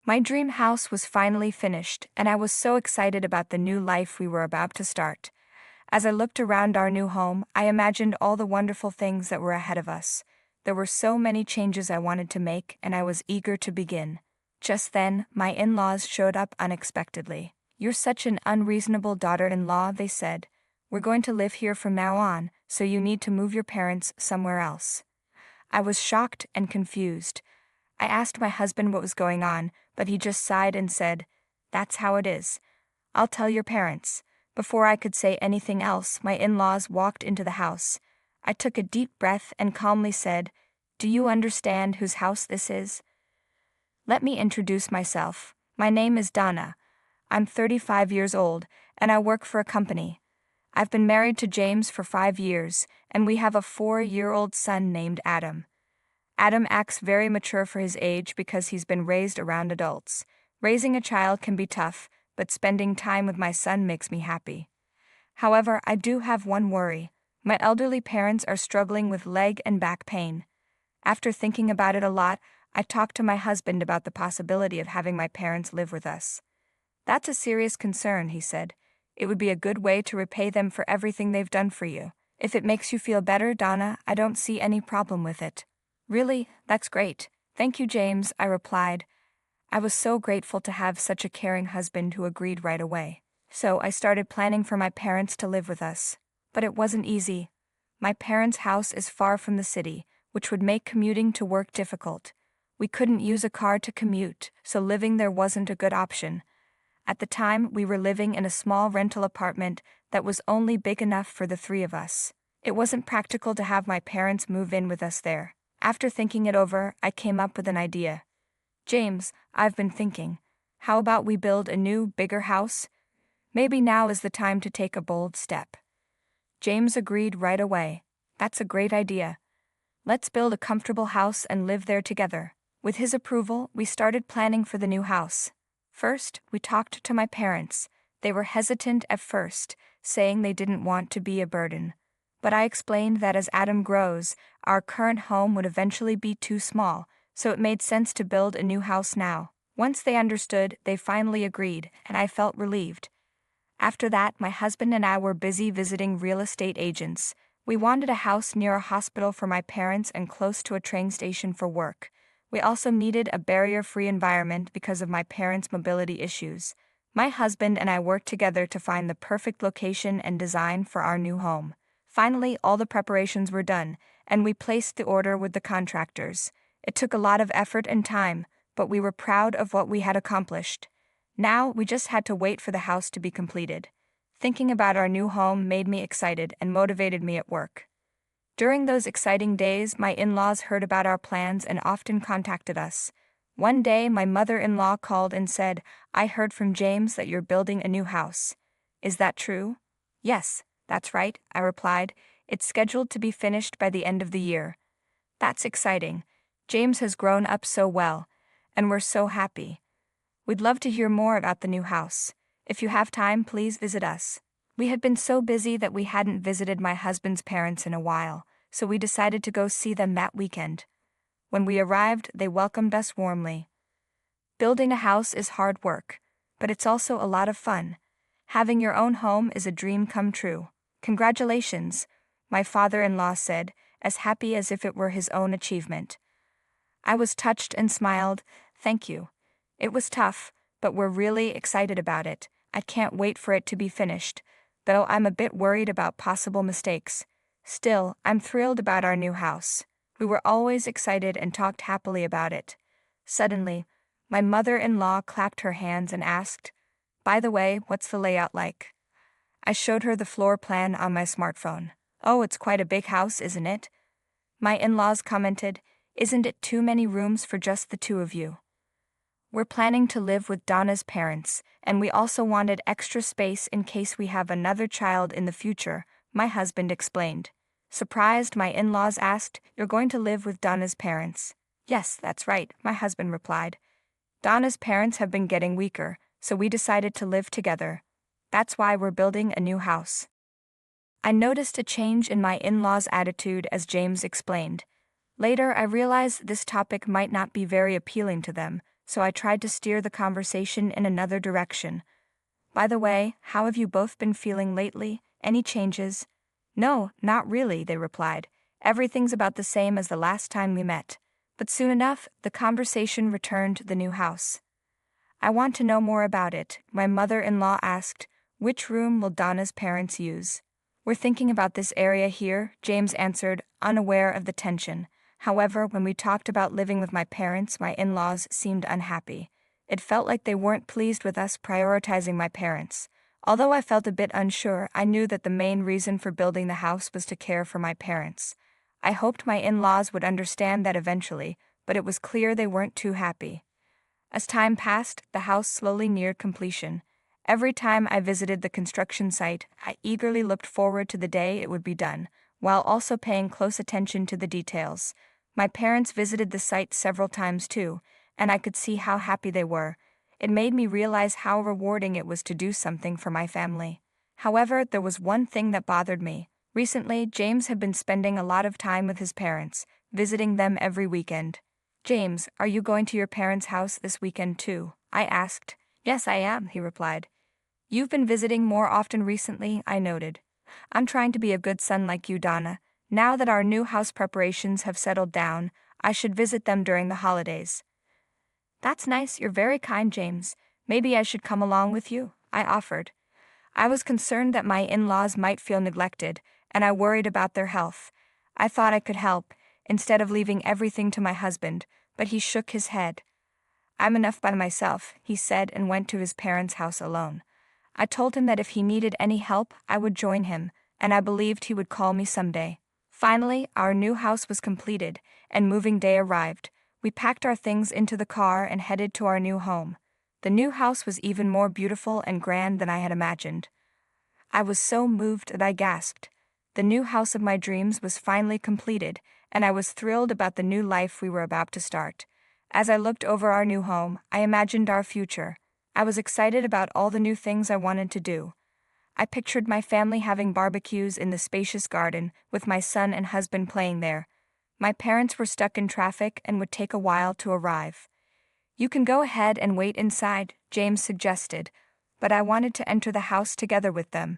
My dream house was finally finished, and I was so excited about the new life we were about to start. As I looked around our new home, I imagined all the wonderful things that were ahead of us. There were so many changes I wanted to make, and I was eager to begin. Just then, my in-laws showed up unexpectedly. "You're such an unreasonable daughter-in-law," they said. "We're going to live here from now on, so you need to move your parents somewhere else." I was shocked and confused. I asked my husband what was going on, but he just sighed and said, "That's how it is. I'll tell your parents." Before I could say anything else, my in-laws walked into the house. I took a deep breath and calmly said, "Do you understand whose house this is?" "Let me introduce myself. My name is Donna. I'm 35 years old, and I work for a company. I've been married to James for 5 years, and we have a 4-year-old son named Adam. Adam acts very mature for his age because he's been raised around adults. Raising a child can be tough, but spending time with my son makes me happy. However, I do have one worry. My elderly parents are struggling with leg and back pain. After thinking about it a lot, I talked to my husband about the possibility of having my parents live with us. "That's a serious concern," he said. "It would be a good way to repay them for everything they've done for you. If it makes you feel better, Donna, I don't see any problem with it." "Really? That's great. Thank you, James," I replied. I was so grateful to have such a caring husband who agreed right away. So I started planning for my parents to live with us. But it wasn't easy. My parents' house is far from the city, which would make commuting to work difficult. We couldn't use a car to commute, so living there wasn't a good option. At the time, we were living in a small rental apartment that was only big enough for the 3 of us. It wasn't practical to have my parents move in with us there. After thinking it over, I came up with an idea. "James, I've been thinking. How about we build a new, bigger house? Maybe now is the time to take a bold step." James agreed right away. "That's a great idea. Let's build a comfortable house and live there together." With his approval, we started planning for the new house. First, we talked to my parents. They were hesitant at first, saying they didn't want to be a burden. But I explained that as Adam grows, our current home would eventually be too small, so it made sense to build a new house now. Once they understood, they finally agreed, and I felt relieved. After that, my husband and I were busy visiting real estate agents. We wanted a house near a hospital for my parents and close to a train station for work. We also needed a barrier-free environment because of my parents' mobility issues. My husband and I worked together to find the perfect location and design for our new home. Finally, all the preparations were done, and we placed the order with the contractors. It took a lot of effort and time, but we were proud of what we had accomplished. Now, we just had to wait for the house to be completed. Thinking about our new home made me excited and motivated me at work. During those exciting days, my in-laws heard about our plans and often contacted us. One day, my mother-in-law called and said, "I heard from James that you're building a new house. Is that true?" "Yes, that's right," I replied. "It's scheduled to be finished by the end of the year." "That's exciting. James has grown up so well, and we're so happy. We'd love to hear more about the new house. If you have time, please visit us." We had been so busy that we hadn't visited my husband's parents in a while, so we decided to go see them that weekend. When we arrived, they welcomed us warmly. Building a house is hard work, but it's also a lot of fun. Having your own home is a dream come true. "Congratulations," my father-in-law said, as happy as if it were his own achievement. I was touched and smiled. "Thank you. It was tough, but we're really excited about it. I can't wait for it to be finished, though I'm a bit worried about possible mistakes. Still, I'm thrilled about our new house." We were always excited and talked happily about it. Suddenly, my mother-in-law clapped her hands and asked, "By the way, what's the layout like?" I showed her the floor plan on my smartphone. "Oh, it's quite a big house, isn't it?" My in-laws commented, "Isn't it too many rooms for just the 2 of you?" "We're planning to live with Donna's parents, and we also wanted extra space in case we have another child in the future," my husband explained. Surprised, my in-laws asked, "You're going to live with Donna's parents?" "Yes, that's right," my husband replied. "Donna's parents have been getting weaker, so we decided to live together. That's why we're building a new house." I noticed a change in my in-laws' attitude as James explained. Later, I realized this topic might not be very appealing to them, so I tried to steer the conversation in another direction. By the way, how have you both been feeling lately? Any changes? No, not really, they replied. Everything's about the same as the last time we met. But soon enough, the conversation returned to the new house. I want to know more about it, my mother-in-law asked. Which room will Donna's parents use? We're thinking about this area here, James answered, unaware of the tension. However, when we talked about living with my parents, my in-laws seemed unhappy. It felt like they weren't pleased with us prioritizing my parents. Although I felt a bit unsure, I knew that the main reason for building the house was to care for my parents. I hoped my in-laws would understand that eventually, but it was clear they weren't too happy. As time passed, the house slowly neared completion. Every time I visited the construction site, I eagerly looked forward to the day it would be done, while also paying close attention to the details. My parents visited the site several times too, and I could see how happy they were. It made me realize how rewarding it was to do something for my family. However, there was one thing that bothered me. Recently, James had been spending a lot of time with his parents, visiting them every weekend. James, are you going to your parents' house this weekend too? I asked. Yes, I am, he replied. You've been visiting more often recently, I noted. I'm trying to be a good son like you, Donna. Now that our new house preparations have settled down, I should visit them during the holidays. That's nice, you're very kind, James. Maybe I should come along with you, I offered. I was concerned that my in-laws might feel neglected, and I worried about their health. I thought I could help, instead of leaving everything to my husband, but he shook his head. I'm enough by myself, he said, and went to his parents' house alone. I told him that if he needed any help, I would join him, and I believed he would call me someday. Finally, our new house was completed, and moving day arrived. We packed our things into the car and headed to our new home. The new house was even more beautiful and grand than I had imagined. I was so moved that I gasped. The new house of my dreams was finally completed, and I was thrilled about the new life we were about to start. As I looked over our new home, I imagined our future. I was excited about all the new things I wanted to do. I pictured my family having barbecues in the spacious garden, with my son and husband playing there. My parents were stuck in traffic and would take a while to arrive. You can go ahead and wait inside, James suggested, but I wanted to enter the house together with them.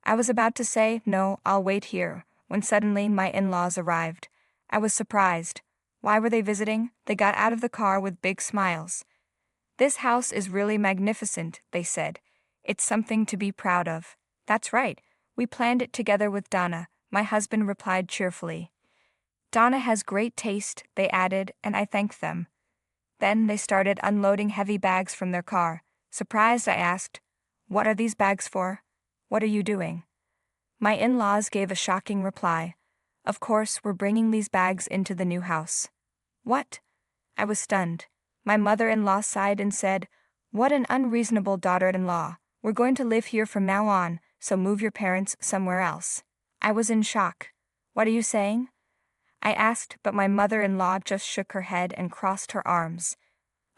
I was about to say, no, I'll wait here, when suddenly my in-laws arrived. I was surprised. Why were they visiting? They got out of the car with big smiles. This house is really magnificent, they said. It's something to be proud of. That's right. We planned it together with Donna, my husband replied cheerfully. Donna has great taste, they added, and I thanked them. Then they started unloading heavy bags from their car. Surprised, I asked, "What are these bags for? What are you doing?" My in-laws gave a shocking reply. "Of course, we're bringing these bags into the new house." What? I was stunned. My mother-in-law sighed and said, "What an unreasonable daughter-in-law. We're going to live here from now on, so move your parents somewhere else." I was in shock. "What are you saying?" I asked, but my mother-in-law just shook her head and crossed her arms.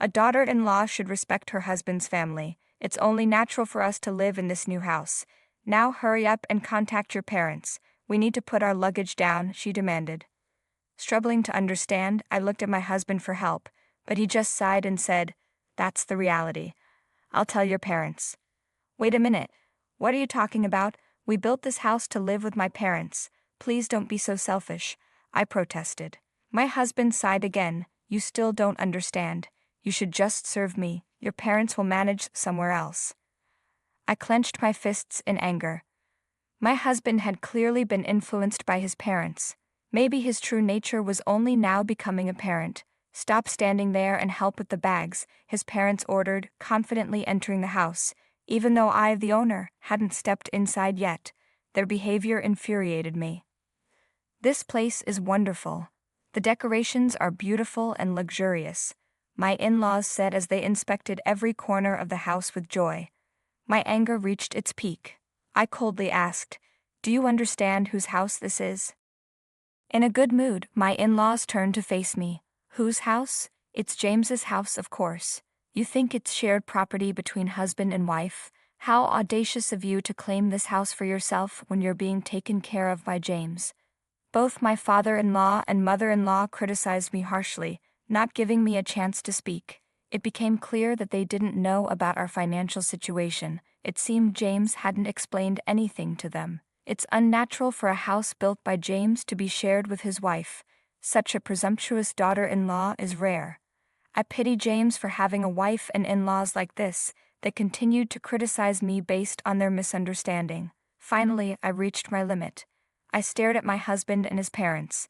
"A daughter-in-law should respect her husband's family. It's only natural for us to live in this new house. Now hurry up and contact your parents. We need to put our luggage down," she demanded. Struggling to understand, I looked at my husband for help, but he just sighed and said, "That's the reality. I'll tell your parents." "Wait a minute. What are you talking about? We built this house to live with my parents. Please don't be so selfish," I protested. My husband sighed again. "You still don't understand. You should just serve me. Your parents will manage somewhere else." I clenched my fists in anger. My husband had clearly been influenced by his parents. Maybe his true nature was only now becoming apparent. "Stop standing there and help with the bags," his parents ordered, confidently entering the house, even though I, the owner, hadn't stepped inside yet. Their behavior infuriated me. "This place is wonderful. The decorations are beautiful and luxurious," my in-laws said as they inspected every corner of the house with joy. My anger reached its peak. I coldly asked, "Do you understand whose house this is?" In a good mood, my in-laws turned to face me. "Whose house? It's James's house, of course. You think it's shared property between husband and wife? How audacious of you to claim this house for yourself when you're being taken care of by James." Both my father-in-law and mother-in-law criticized me harshly, not giving me a chance to speak. It became clear that they didn't know about our financial situation. It seemed James hadn't explained anything to them. It's unnatural for a house built by James to be shared with his wife. Such a presumptuous daughter-in-law is rare. I pity James for having a wife and in-laws like this. They continued to criticize me based on their misunderstanding. Finally, I reached my limit. I stared at my husband and his parents.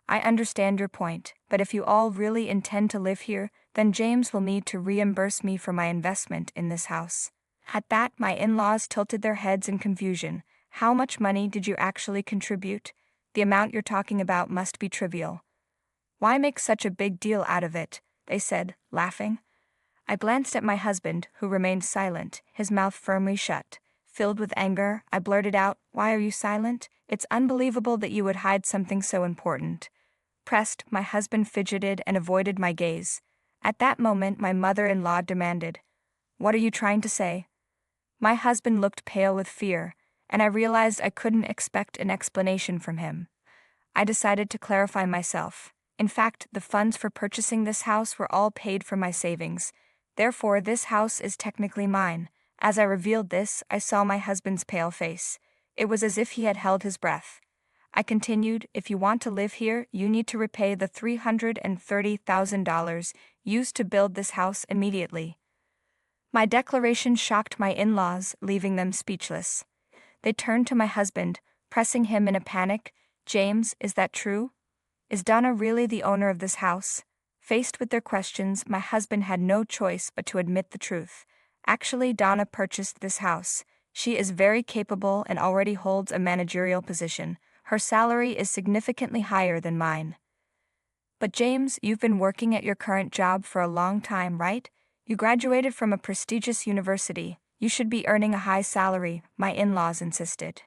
I understand your point, but if you all really intend to live here, then James will need to reimburse me for my investment in this house. At that, my in-laws tilted their heads in confusion. How much money did you actually contribute? The amount you're talking about must be trivial. Why make such a big deal out of it? They said, laughing. I glanced at my husband, who remained silent, his mouth firmly shut. Filled with anger, I blurted out, "Why are you silent? It's unbelievable that you would hide something so important." Pressed, my husband fidgeted and avoided my gaze. At that moment, my mother-in-law demanded, "What are you trying to say?" My husband looked pale with fear, and I realized I couldn't expect an explanation from him. I decided to clarify myself. In fact, the funds for purchasing this house were all paid from my savings. Therefore, this house is technically mine. As I revealed this, I saw my husband's pale face. It was as if he had held his breath. I continued, "If you want to live here, you need to repay the $330,000 used to build this house immediately." My declaration shocked my in-laws, leaving them speechless. They turned to my husband, pressing him in a panic. "James, is that true? Is Donna really the owner of this house?" Faced with their questions, my husband had no choice but to admit the truth. Actually, Donna purchased this house. She is very capable and already holds a managerial position. Her salary is significantly higher than mine. "But James, you've been working at your current job for a long time, right? You graduated from a prestigious university. You should be earning a high salary," my in-laws insisted.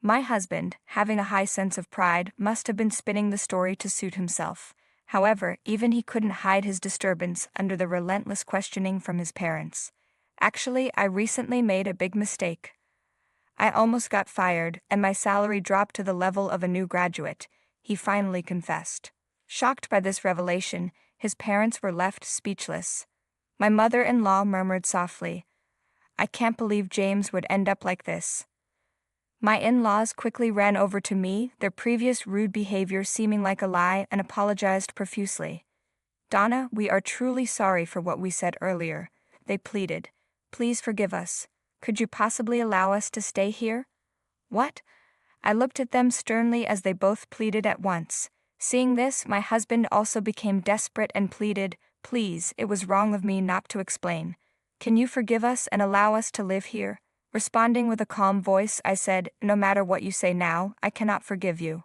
My husband, having a high sense of pride, must have been spinning the story to suit himself. However, even he couldn't hide his disturbance under the relentless questioning from his parents. "Actually, I recently made a big mistake. I almost got fired, and my salary dropped to the level of a new graduate," he finally confessed. Shocked by this revelation, his parents were left speechless. My mother-in-law murmured softly, "I can't believe James would end up like this." My in-laws quickly ran over to me, their previous rude behavior seeming like a lie, and apologized profusely. "Donna, we are truly sorry for what we said earlier," they pleaded. "Please forgive us. Could you possibly allow us to stay here?" "What?" I looked at them sternly as they both pleaded at once. Seeing this, my husband also became desperate and pleaded, "Please, it was wrong of me not to explain. Can you forgive us and allow us to live here?" Responding with a calm voice, I said, "No matter what you say now, I cannot forgive you.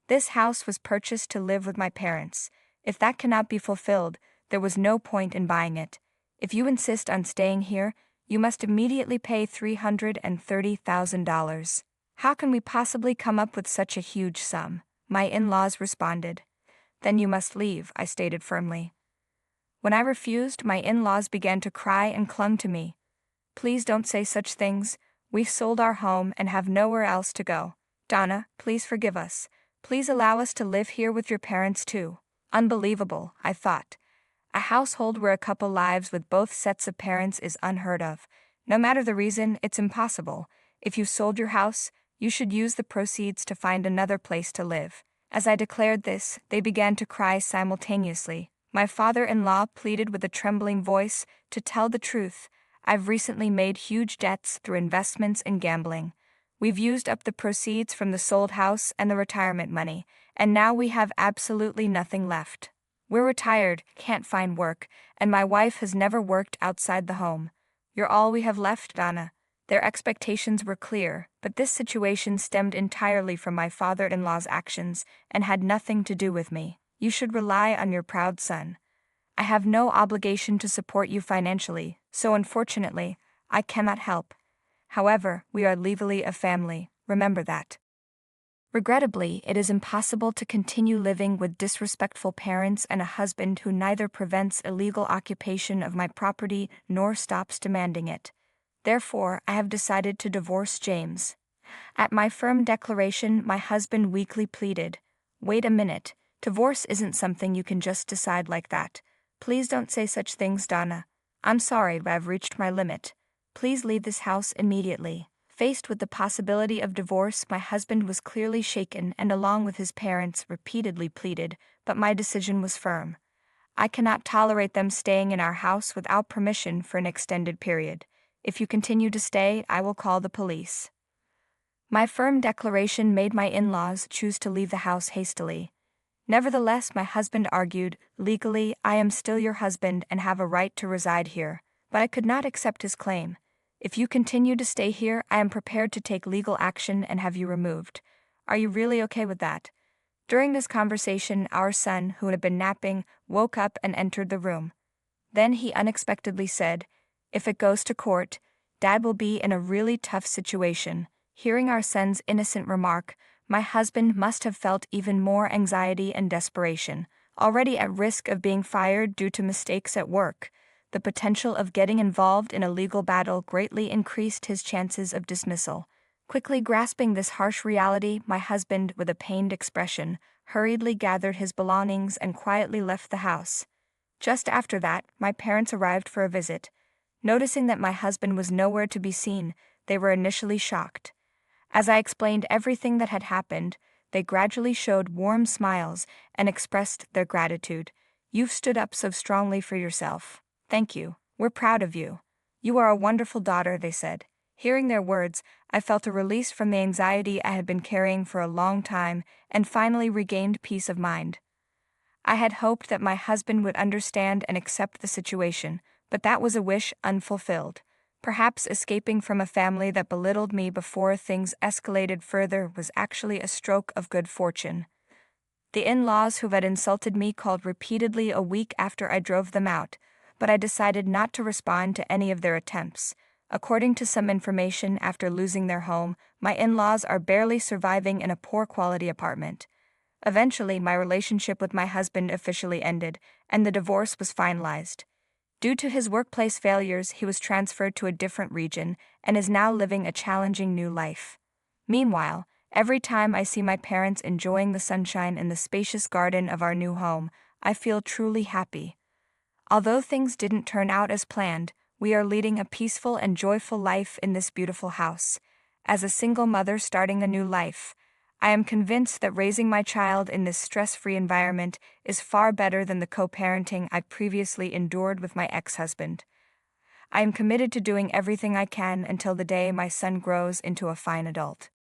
This house was purchased to live with my parents. If that cannot be fulfilled, there was no point in buying it. If you insist on staying here, you must immediately pay $330,000. "How can we possibly come up with such a huge sum?" my in-laws responded. "Then you must leave," I stated firmly. When I refused, my in-laws began to cry and clung to me. "Please don't say such things. We've sold our home and have nowhere else to go. Donna, please forgive us. Please allow us to live here with your parents too." Unbelievable, I thought. A household where a couple lives with both sets of parents is unheard of. No matter the reason, it's impossible. If you sold your house, you should use the proceeds to find another place to live. As I declared this, they began to cry simultaneously. My father-in-law pleaded with a trembling voice, "To tell the truth, I've recently made huge debts through investments and gambling. We've used up the proceeds from the sold house and the retirement money, and now we have absolutely nothing left. We're retired, can't find work, and my wife has never worked outside the home. You're all we have left, Donna." Their expectations were clear, but this situation stemmed entirely from my father-in-law's actions and had nothing to do with me. "You should rely on your proud son. I have no obligation to support you financially, so unfortunately, I cannot help. However, we are legally a family, remember that. Regrettably, it is impossible to continue living with disrespectful parents and a husband who neither prevents illegal occupation of my property nor stops demanding it. Therefore, I have decided to divorce James." At my firm declaration, my husband weakly pleaded, "Wait a minute. Divorce isn't something you can just decide like that. Please don't say such things, Donna. I'm sorry, but I've reached my limit. Please leave this house immediately. Faced with the possibility of divorce, my husband was clearly shaken and, along with his parents, repeatedly pleaded, but my decision was firm. I cannot tolerate them staying in our house without permission for an extended period. If you continue to stay, I will call the police. My firm declaration made my in-laws choose to leave the house hastily. Nevertheless, my husband argued, legally, I am still your husband and have a right to reside here, but I could not accept his claim. If you continue to stay here, I am prepared to take legal action and have you removed. Are you really okay with that? During this conversation, our son, who had been napping, woke up and entered the room. Then he unexpectedly said, "If it goes to court, Dad will be in a really tough situation." Hearing our son's innocent remark, my husband must have felt even more anxiety and desperation. Already at risk of being fired due to mistakes at work, the potential of getting involved in a legal battle greatly increased his chances of dismissal. Quickly grasping this harsh reality, my husband, with a pained expression, hurriedly gathered his belongings and quietly left the house. Just after that, my parents arrived for a visit. Noticing that my husband was nowhere to be seen, they were initially shocked. As I explained everything that had happened, they gradually showed warm smiles and expressed their gratitude. "You've stood up so strongly for yourself. Thank you. We're proud of you. You are a wonderful daughter," they said. Hearing their words, I felt a release from the anxiety I had been carrying for a long time and finally regained peace of mind. I had hoped that my husband would understand and accept the situation, but that was a wish unfulfilled. Perhaps escaping from a family that belittled me before things escalated further was actually a stroke of good fortune. The in-laws who had insulted me called repeatedly a week after I drove them out, but I decided not to respond to any of their attempts. According to some information, after losing their home, my in-laws are barely surviving in a poor-quality apartment. Eventually, my relationship with my husband officially ended, and the divorce was finalized. Due to his workplace failures, he was transferred to a different region and is now living a challenging new life. Meanwhile, every time I see my parents enjoying the sunshine in the spacious garden of our new home, I feel truly happy. Although things didn't turn out as planned, we are leading a peaceful and joyful life in this beautiful house. As a single mother starting a new life, I am convinced that raising my child in this stress-free environment is far better than the co-parenting I previously endured with my ex-husband. I am committed to doing everything I can until the day my son grows into a fine adult.